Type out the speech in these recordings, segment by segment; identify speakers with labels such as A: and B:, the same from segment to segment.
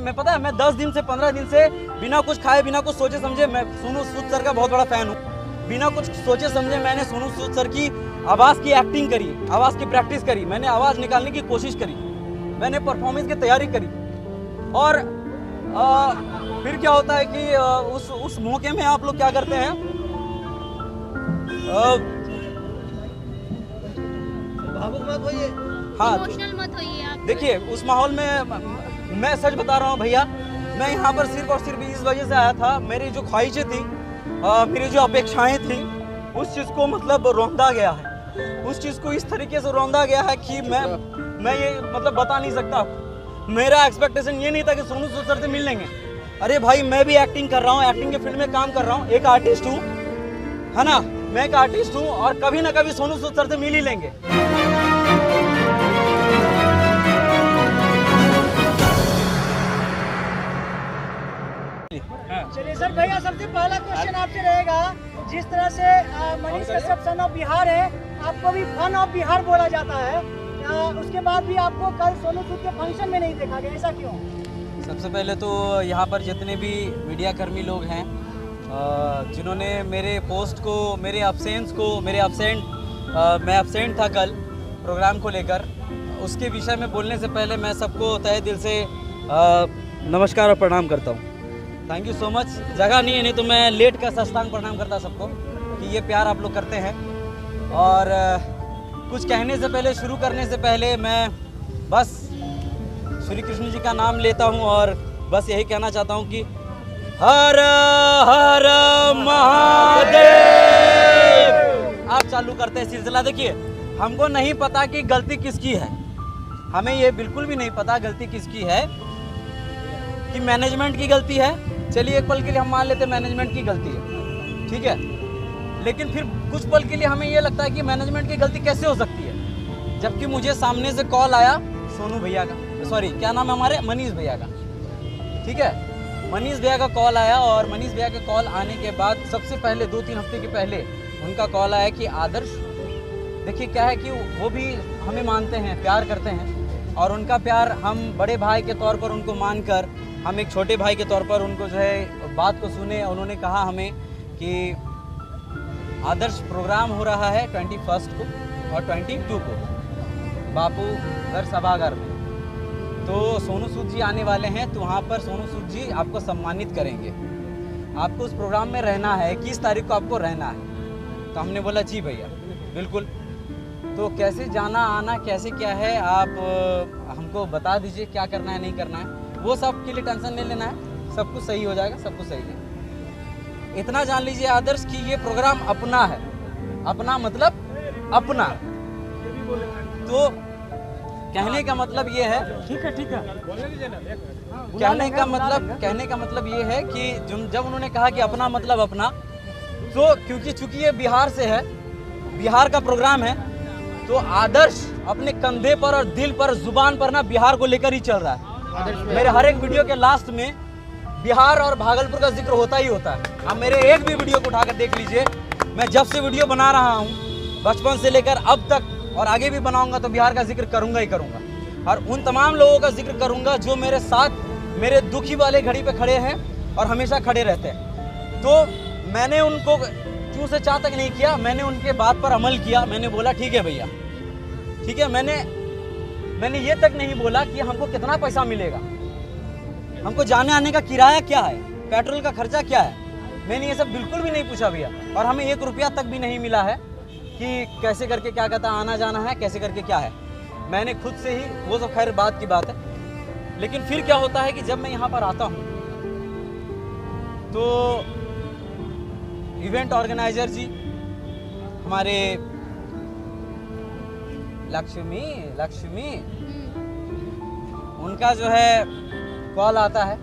A: मैं पता है, मैं 10 दिन से 15 दिन से बिना कुछ खाए बिना कुछ सोचे समझे, मैं सोनू सूद सर का बहुत बड़ा फैन हूँ। बिना कुछ सोचे समझे मैंने सोनू सूद सर की आवाज़ की एक्टिंग करी, आवाज़ की प्रैक्टिस करी, मैंने आवाज़ निकालने की कोशिश करी, मैंने परफॉर्मेंस की तैयारी करी। और फिर क्या होता है कि उस मौके में आप लोग क्या करते हैं,
B: भावुक मत होइए,
A: हाँ
C: इमोशनल मत होइए आप।
A: देखिए उस माहौल में मैं सच बता रहा हूँ भैया, मैं यहाँ पर सिर्फ और सिर्फ इस वजह से आया था, मेरी जो ख्वाहिशें थी, मेरी जो अपेक्षाएं थी, उस चीज़ को मतलब रौंदा गया है, उस चीज़ को इस तरीके से रौंदा गया है कि मैं ये मतलब बता नहीं सकता। मेरा एक्सपेक्टेशन ये नहीं था कि सोनू सूद सर से मिल लेंगे। अरे भाई मैं भी एक्टिंग कर रहा हूँ, एक्टिंग के फील्ड में काम कर रहा हूँ, एक आर्टिस्ट हूँ, है ना, मैं एक आर्टिस्ट हूँ और कभी ना कभी सोनू सूद सर से मिल ही लेंगे।
B: चलिए सर, भैया सबसे पहला क्वेश्चन आपसे रहेगा, जिस तरह से मनीष कश्यप सन ऑफ बिहार है, आपको भी फन ऑफ बिहार बोला जाता है, उसके बाद भी आपको कल सोनू सूद के फंक्शन में नहीं देखा गया, ऐसा क्यों?
A: सबसे पहले तो यहाँ पर जितने भी मीडिया कर्मी लोग हैं, जिन्होंने मेरे पोस्ट को, मेरे एब्सेंस को, मैं एब्सेंट था कल प्रोग्राम को लेकर, उसके विषय में बोलने से पहले मैं सबको तहे दिल से नमस्कार और प्रणाम करता हूँ। Thank you so much. जगह नहीं तो मैं लेट का साष्टांग प्रणाम करता सबको कि ये प्यार आप लोग करते हैं। और कुछ कहने से पहले, शुरू करने से पहले मैं बस श्री कृष्ण जी का नाम लेता हूँ और बस यही कहना चाहता हूँ कि हर हर महादेव। आप चालू करते हैं सिलसिला। देखिए हमको नहीं पता कि गलती किसकी है, हमें ये बिल्कुल भी नहीं पता गलती किसकी है, कि मैनेजमेंट की गलती है। चलिए एक पल के लिए हम मान लेते हैं मैनेजमेंट की गलती है, ठीक है, लेकिन फिर कुछ पल के लिए हमें ये लगता है कि मैनेजमेंट की गलती कैसे हो सकती है, जबकि मुझे सामने से कॉल आया सोनू भैया का, सॉरी क्या नाम है हमारे, मनीष भैया का, ठीक है, मनीष भैया का कॉल आया। और मनीष भैया के कॉल आने के बाद सबसे पहले 2-3 हफ्ते के पहले उनका कॉल आया कि आदर्श, देखिए क्या है कि वो भी हमें मानते हैं, प्यार करते हैं, और उनका प्यार हम बड़े भाई के तौर पर उनको मानकर हम एक छोटे भाई के तौर पर उनको जो है बात को सुने। उन्होंने कहा हमें कि आदर्श प्रोग्राम हो रहा है 21 को और 22 को बापू घर सभागार में, तो सोनू सूद जी आने वाले हैं, तो वहाँ पर सोनू सूद जी आपको सम्मानित करेंगे, आपको उस प्रोग्राम में रहना है, 21 तारीख को आपको रहना है। तो हमने बोला जी भैया बिल्कुल। तो कैसे जाना आना कैसे क्या है आप हमको बता दीजिए, क्या करना है नहीं करना है, वो सब के लिए टेंशन नहीं लेना है, सब कुछ सही हो जाएगा, सब कुछ सही है। इतना जान लीजिए आदर्श कि ये प्रोग्राम अपना है, अपना मतलब अपना। तो कहने का मतलब ये है,
B: ठीक है
A: कहने का मतलब ये है कि जब उन्होंने कहा कि अपना मतलब अपना, तो क्योंकि चूंकि ये बिहार से है, बिहार का प्रोग्राम है, तो आदर्श अपने कंधे पर और दिल पर, जुबान पर ना बिहार को लेकर ही चल रहा है। मेरे हर एक वीडियो के लास्ट में बिहार और भागलपुर का जिक्र होता ही होता है। आप मेरे एक भी वीडियो को उठाकर देख लीजिए, मैं जब से वीडियो बना रहा हूँ बचपन से लेकर अब तक, और आगे भी बनाऊंगा तो बिहार का जिक्र करूंगा ही करूंगा, और उन तमाम लोगों का जिक्र करूंगा जो मेरे साथ मेरे दुखी वाले घड़ी पे खड़े हैं और हमेशा खड़े रहते हैं। तो मैंने उनको क्यों से चाह तक नहीं किया, मैंने उनके बात पर अमल किया। मैंने बोला ठीक है भैया, ठीक है। मैंने ये तक नहीं बोला कि हमको कितना पैसा मिलेगा, हमको जाने आने का किराया क्या है, पेट्रोल का खर्चा क्या है, मैंने ये सब बिल्कुल भी नहीं पूछा भैया। और हमें 1 रुपया तक भी नहीं मिला है कि कैसे करके क्या कहता आना जाना है, कैसे करके क्या है, मैंने खुद से ही, वो सब खैर बात की बात है। लेकिन फिर क्या होता है कि जब मैं यहाँ पर आता हूँ तो इवेंट ऑर्गेनाइजर जी हमारे लक्ष्मी उनका जो है कॉल आता है,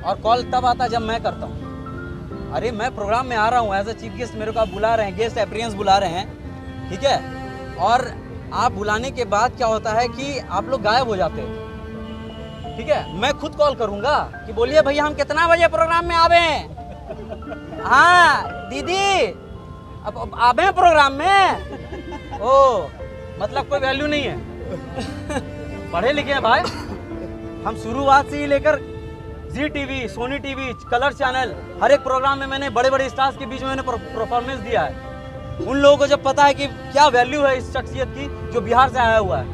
A: और कॉल तब आता है जब मैं करता हूँ। अरे मैं प्रोग्राम में आ रहा हूँ एज अ चीफ गेस्ट, मेरे को आप बुला रहे हैं, गेस्ट अपीयरेंस बुला रहे हैं, ठीक है, और आप बुलाने के बाद क्या होता है कि आप लोग गायब हो जाते हैं, ठीक है। मैं खुद कॉल करूँगा कि बोलिए भैया हम कितना बजे प्रोग्राम में आवे हैं, हाँ दीदी अब आवे हैं प्रोग्राम में, ओ मतलब कोई वैल्यू नहीं है। पढ़े लिखे हैं भाई हम, शुरुआत से ही लेकर Zee TV, Sony TV, colour channel, हर एक प्रोग्राम में मैंने बड़े बड़े स्टार्स के बीच में मैंने परफॉर्मेंस दिया है। उन लोगों को जब पता है कि क्या वैल्यू है इस शख्सियत की जो बिहार से आया हुआ है।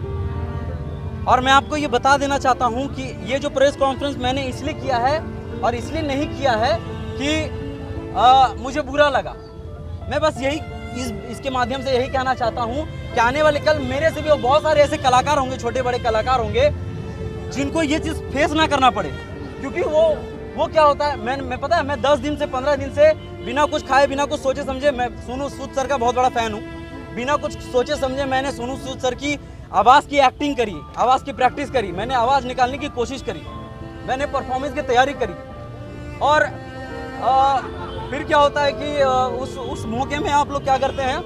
A: और मैं आपको ये बता देना चाहता हूँ कि ये जो प्रेस कॉन्फ्रेंस मैंने इसलिए किया है और इसलिए नहीं किया है कि मुझे बुरा लगा। मैं बस इसके माध्यम से यही कहना चाहता हूँ कि आने वाले कल मेरे से भी बहुत सारे ऐसे कलाकार होंगे, छोटे बड़े कलाकार होंगे जिनको ये चीज़ फेस ना करना पड़े। क्योंकि वो क्या होता है, मैं पता है, मैं 10 दिन से 15 दिन से बिना कुछ खाए बिना कुछ सोचे समझे, मैं सोनू सूद सर का बहुत बड़ा फ़ैन हूँ, बिना कुछ सोचे समझे मैंने सोनू सूद सर की आवाज़ की एक्टिंग करी, आवाज़ की प्रैक्टिस करी, मैंने आवाज़ निकालने की कोशिश करी, मैंने परफॉर्मेंस की तैयारी करी। और फिर क्या होता है कि उस मौके में आप लोग क्या करते हैं,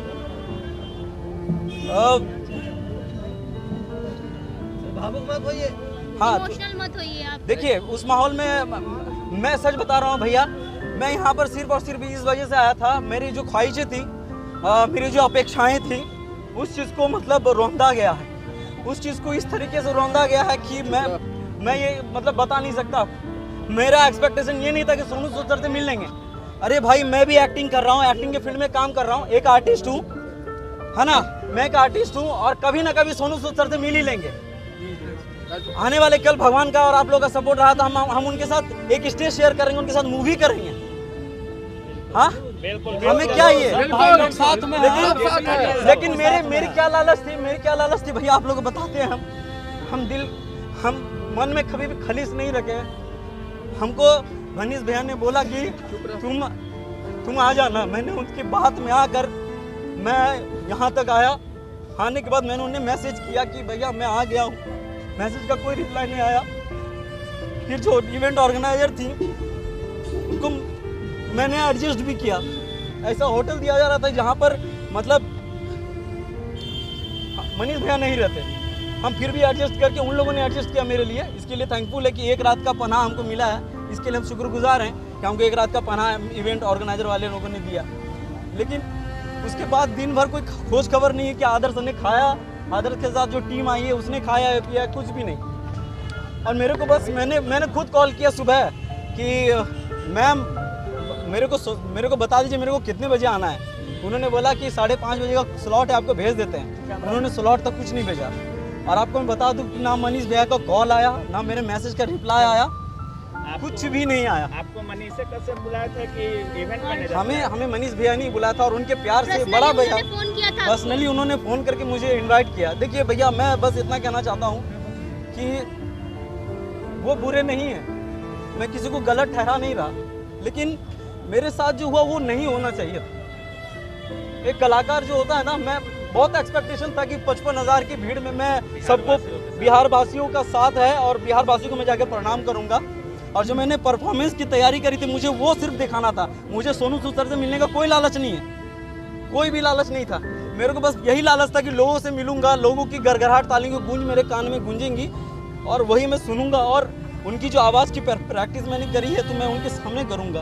B: भावुक मत होइए,
A: हाँ
C: इमोशनल मत होइए आप।
A: देखिए उस माहौल में मैं सच बता रहा हूँ भैया, मैं यहाँ पर सिर्फ और सिर्फ इस वजह से आया था, मेरी जो ख्वाहिशें थी, मेरी जो अपेक्षाएं थी, उस चीज़ को मतलब रौंदा गया है, उस चीज़ को इस तरीके से रौंदा गया है कि मैं ये मतलब बता नहीं सकता। मेरा एक्सपेक्टेशन ये नहीं था कि सोनू सूद सर से मिल लेंगे। अरे भाई मैं भी एक्टिंग कर रहा हूँ, एक्टिंग के फील्ड में काम कर रहा हूँ, एक आर्टिस्ट हूँ, है ना, मैं एक आर्टिस्ट हूँ और कभी ना कभी सोनू सूद सर से मिल ही लेंगे। आने वाले कल भगवान का और आप लोगों का सपोर्ट रहा था, हम उनके साथ एक स्टेज शेयर करेंगे, उनके साथ मूवी करेंगे। हाँ हमें क्या ये
D: साथ में
A: लेकिन मेरी क्या लालच थी भैया, आप लोग को बताते हैं, हम मन में कभी भी खलीस नहीं रखे। हमको मनीष भैया ने बोला कि तुम आ जाना, मैंने उनकी बात में आकर मैं यहाँ तक आया। आने के बाद मैंने उन्हें मैसेज किया कि भैया मैं आ गया हूँ, मैसेज का कोई रिप्लाई नहीं आया। फिर जो इवेंट ऑर्गेनाइजर थी उनको मैंने एडजस्ट भी किया, ऐसा होटल दिया जा रहा था जहाँ पर मतलब मनीष भैया नहीं रहते, हम फिर भी एडजस्ट करके उन लोगों ने एडजस्ट किया मेरे लिए। इसके लिए थैंकफुल है कि एक रात का पनाह हमको मिला है, इसके लिए हम शुक्रगुजार हैं कि हमको एक रात का पनाह इवेंट ऑर्गेनाइजर वाले लोगों ने दिया। लेकिन उसके बाद दिन भर कोई खोज खबर नहीं है कि आदर्श ने खाया, आदर्श के साथ जो टीम आई है उसने खाया है पिया, कुछ भी नहीं। और मेरे को बस मैंने खुद कॉल किया सुबह कि मैम मेरे को बता दीजिए मेरे को कितने बजे आना है। उन्होंने बोला कि 5:30 बजे का स्लॉट है, आपको भेज देते हैं। उन्होंने स्लॉट तक कुछ नहीं भेजा। और आपको मैं बता दूं कि ना मनीष भैया का कॉल आया, ना मेरे मैसेज का रिप्लाई आया, कुछ भी नहीं आया।
D: आपको मनीष से कैसे बुलाया था कि इवेंट मैनेजर?
A: हमें मनीष भैया नहीं बुलाया था और उनके प्यार से बड़ा भैया पर्सनली उन्होंने फ़ोन करके मुझे इनवाइट किया। देखिए भैया मैं बस इतना कहना चाहता हूँ कि वो बुरे नहीं हैं, मैं किसी को गलत ठहरा नहीं रहा, लेकिन मेरे साथ जो हुआ वो नहीं होना चाहिए था। एक कलाकार जो होता है ना, मैं बहुत एक्सपेक्टेशन था कि 55,000 की भीड़ में मैं सबको बिहार वासियों का साथ है और बिहार वासियों को मैं जाकर प्रणाम करूंगा। और जो मैंने परफॉर्मेंस की तैयारी करी थी मुझे वो सिर्फ दिखाना था। मुझे सोनू सूद सर से मिलने का कोई लालच नहीं है, कोई भी लालच नहीं था। मेरे को बस यही लालच था कि लोगों से मिलूंगा, लोगों की गड़गड़ाहट ताली की गूंज मेरे कान में गूंजेंगी और वही मैं सुनूंगा। और उनकी जो आवाज़ की प्रैक्टिस मैंने करी है तो मैं उनके सामने करूंगा।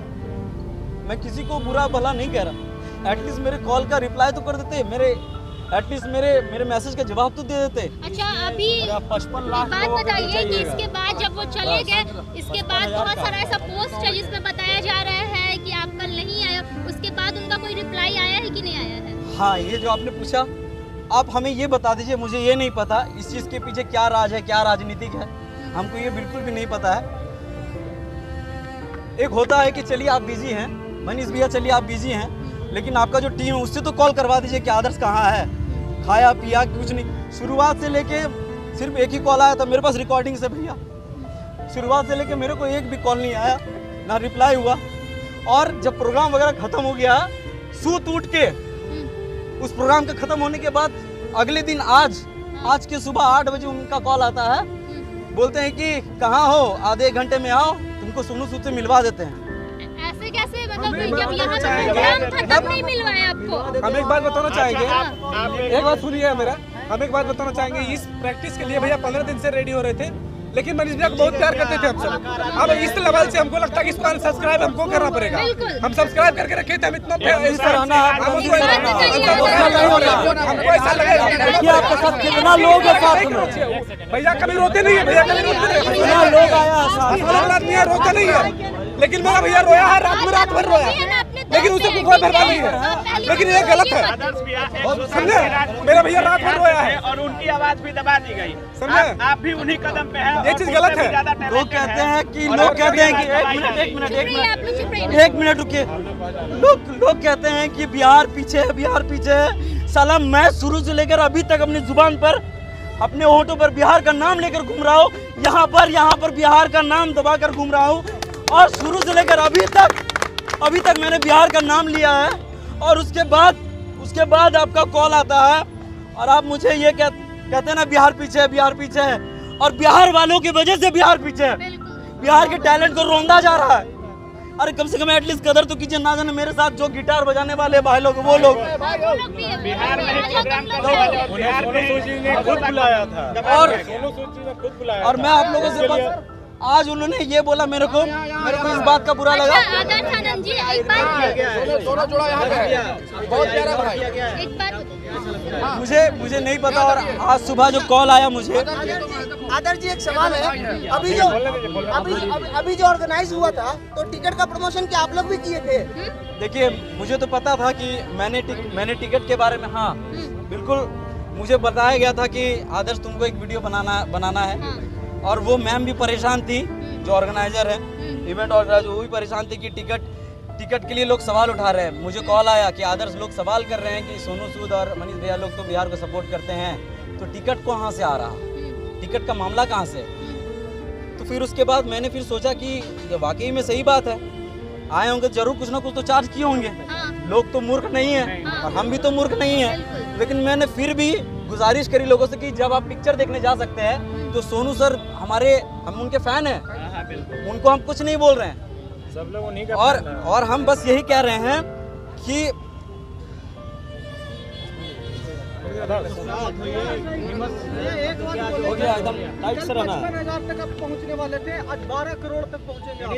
A: मैं किसी को बुरा भला नहीं कह रहा, एटलीस्ट मेरे कॉल का रिप्लाई तो कर देते, एटलीस्ट मेरे मैसेज का जवाब तो दे देते।
C: अच्छा अभी
D: 55 लाख
C: बात बताइए कि इसके बाद जब वो चले गए, इसके बाद बहुत सारा ऐसा पोस्ट है जिसमें बताया जा रहा है कि आप कल नहीं आए, उसके बाद उनका कोई रिप्लाई आया है कि नहीं आया है?
A: हाँ ये जो आपने पूछा, आप हमें ये बता दीजिए, मुझे ये नहीं पता इस चीज़ के पीछे क्या राज है, क्या राजनीतिक है, हमको ये बिल्कुल भी नहीं पता है। एक होता है कि चलिए आप बिजी हैं, मनीष भैया चलिए आप बिजी हैं, लेकिन आपका जो टीम है उससे तो कॉल करवा दीजिए कि आदर्श कहाँ है, खाया पिया कुछ नहीं। शुरुआत से लेके सिर्फ एक ही कॉल आया था मेरे पास रिकॉर्डिंग से भैया, शुरुआत से लेके मेरे को एक भी कॉल नहीं आया, ना रिप्लाई हुआ। और जब प्रोग्राम वगैरह ख़त्म हो गया, सूत उठ के उस प्रोग्राम के ख़त्म होने के बाद अगले दिन आज के सुबह 8 बजे उनका कॉल आता है, बोलते हैं कि कहाँ हो, आधे घंटे में आओ, तुमको सोनू सूद से मिलवा देते हैं।
C: ऐसे कैसे, मतलब जब यहाँ पे प्रोग्राम था तब नहीं मिलवाया आपको?
E: हम एक बात बताना चाहेंगे,
D: आप
E: एक बात सुनिए मेरा, हम एक बात बताना चाहेंगे। इस प्रैक्टिस के लिए भैया 15 दिन से रेडी हो रहे थे, लेकिन मनीष भैया को बहुत प्यार करते थे हम सब। अब इस लेवल से हमको लगता है कि इसको अनसब्सक्राइब हमको करना पड़ेगा। हम सब्सक्राइब करके रखे थे, हम इतना हमको ऐसा लगेगा
A: आपके साथ कितना लोग है साथ में,
E: भैया कभी रोते नहीं है, भैया कभी रोते नहीं
A: कितना
E: है,
A: लोग आया साथ
E: आदमी है रोते नहीं है। लेकिन मेरा भैया रोया है, रात भर रोया है, लेकिन उसे कोई परवाह नहीं है। लेकिन ये गलत है,
D: आदर्श भैया एक दूसरे
E: समझे?
D: के राज-
E: मेरा भैया रात भर रोया है
D: और उनकी आवाज भी दबा दी गई।
E: समझे?
D: आप भी उन्हीं कदम पे हैं।
E: ये
D: और
E: चीज
D: उनसे
E: गलत
D: भी
E: है।
D: ज्यादा
A: लोग
D: talented
A: कहते
D: हैं।
A: हैं कि
D: और
A: लोग
D: आप
A: कहते हैं कि
D: दबाई
A: एक मिनट रुकिए। लोग कहते हैं कि बिहार पीछे है, बिहार पीछे है। साला मैं शुरू से लेकर अभी तक अपनी जुबान पर, अपने होठों पर बिहार का नाम लेकर घूम रहा हूँ। यहाँ पर बिहार का नाम दबाकर घूम रहा हूँ, और शुरू से लेकर अभी तक मैंने बिहार का नाम लिया है। और उसके बाद आपका कॉल आता है और आप मुझे ये कहते हैं ना बिहार पीछे है, बिहार पीछे है। और बिहार वालों की वजह से बिहार पीछे है। बिहार के टैलेंट को रोंदा जा रहा है। अरे कम से कम एटलीस्ट कदर तो कीजिए। ना जाने मेरे साथ जो गिटार बजाने वाले भाई लोग, वो लोग
D: बिहार में ही प्रोग्राम करने वाले और बिहार में
F: खुद बुलाया था,
A: और
F: सोनू सूद जी ने खुद बुलाया
A: और मैं आप लोगों से बस आज उन्होंने ये बोला मेरे को इस बात का बुरा लगा।
C: आदर्श आनंद जी एक बात
A: मुझे नहीं पता। और आज सुबह जो कॉल आया मुझे,
B: आदर्श जी एक सवाल है, अभी जो ऑर्गेनाइज हुआ था तो टिकट का प्रमोशन क्या आप लोग भी किए थे?
A: देखिए मुझे तो पता था कि मैंने टिकट के बारे में, हाँ बिल्कुल मुझे बताया गया था कि आदर्श तुमको एक वीडियो बनाना है। और वो मैम भी परेशान थी, जो ऑर्गेनाइजर है, इवेंट ऑर्गेनाइजर, वो भी परेशान थी कि टिकट के लिए लोग सवाल उठा रहे हैं। मुझे कॉल आया कि आदर्श लोग सवाल कर रहे हैं कि सोनू सूद और मनीष भैया लोग तो बिहार को सपोर्ट करते हैं, तो टिकट कहाँ से आ रहा, टिकट का मामला कहाँ से। तो फिर उसके बाद मैंने फिर सोचा कि ये वाकई में सही बात है, आए होंगे जरूर कुछ ना कुछ तो चार्ज किए होंगे। लोग तो मूर्ख नहीं है और हम भी तो मूर्ख नहीं है। लेकिन मैंने फिर भी गुजारिश करी लोगों से कि जब आप पिक्चर देखने जा सकते हैं तो सोनू सर हम उनके फैन हैं, उनको हम कुछ नहीं बोल रहे हैं।
F: सब लोग उन्हीं का
A: और हम बस यही कह रहे हैं कि हो गया एकदम टाइट से रहना।
B: 55,000 तक आप पहुंचने वाले थे, आज 12 करोड़ तक पहुंचेंगे आप।